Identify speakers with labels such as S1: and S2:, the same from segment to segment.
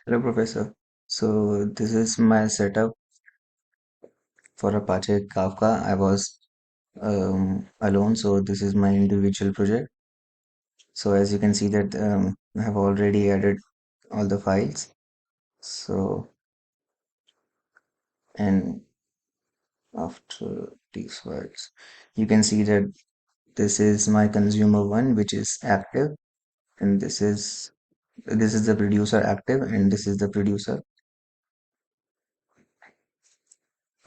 S1: Hello, Professor. So this is my setup for Apache Kafka. I was alone, so this is my individual project. So as you can see that I have already added all the files. So and after these files, you can see that this is my consumer one, which is active, and this is the producer active, and this is the producer.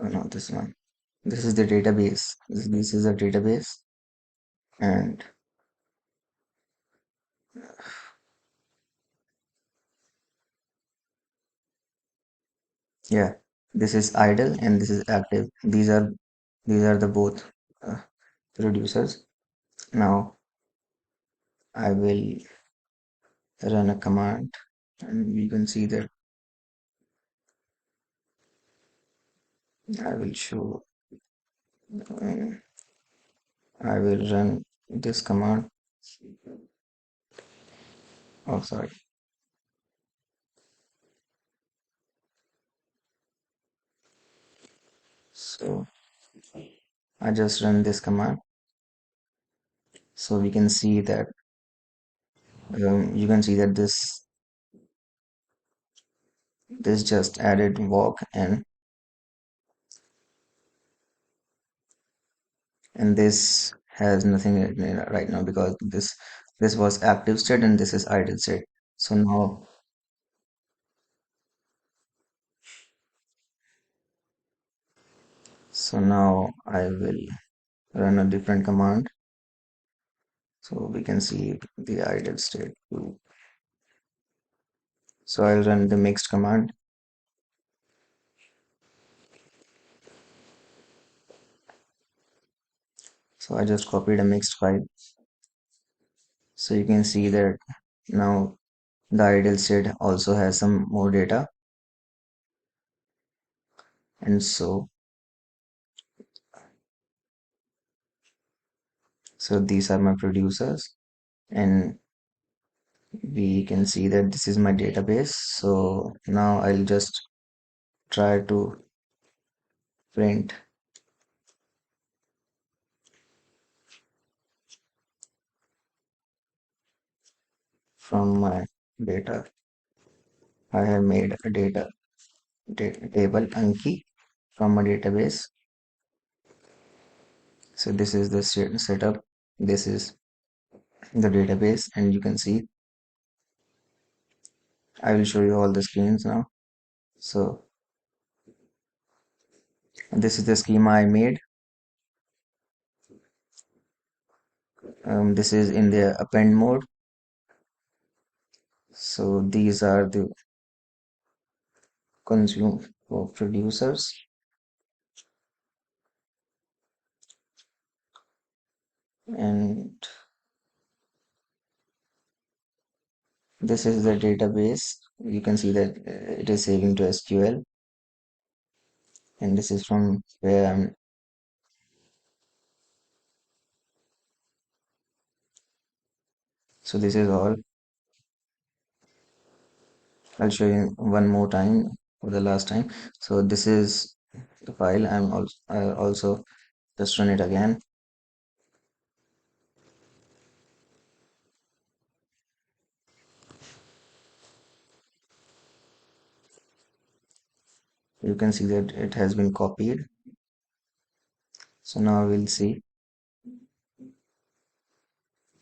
S1: Oh, no, this one. This is the database. This is a database, and yeah, this is idle and this is active. These are the both uh, producers. Now I will run a command, and we can see that I will show. um, I will run this command. Oh, sorry. So I just run this command. So we can see that you can see that this just added walk, and this has nothing in it right now because this was active state and this is idle state. So now I will run a different command so we can see the idle state too. So I'll run the mixed command. So I just copied a mixed file. So you can see that now the idle state also has some more data, and so these are my producers, and we can see that this is my database. So now I'll just try to print from my data. I have made a table Anki from my database. So this is the setup. This is the database, and you can see I will show you all the screens now. So this is the schema I made. This is in the append mode. So these are the consume or producers, and this is the database. You can see that it is saving to SQL, and this is from where I'm. So this is all. I'll show you one more time for the last time. So this is the file. I also just run it again. You can see that it has been copied. So now we'll see.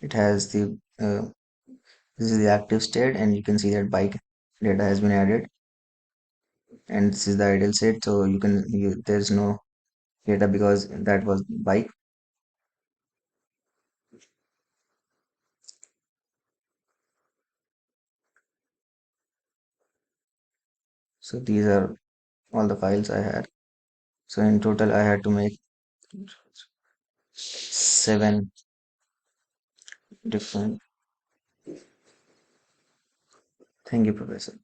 S1: It has the this is the active state, and you can see that bike data has been added, and this is the idle state. So there's no data because that was bike. So these are all the files I had. So in total, I had to make 7 different. Thank you, Professor.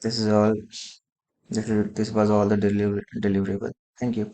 S1: This is all. This was all the deliverable. Thank you.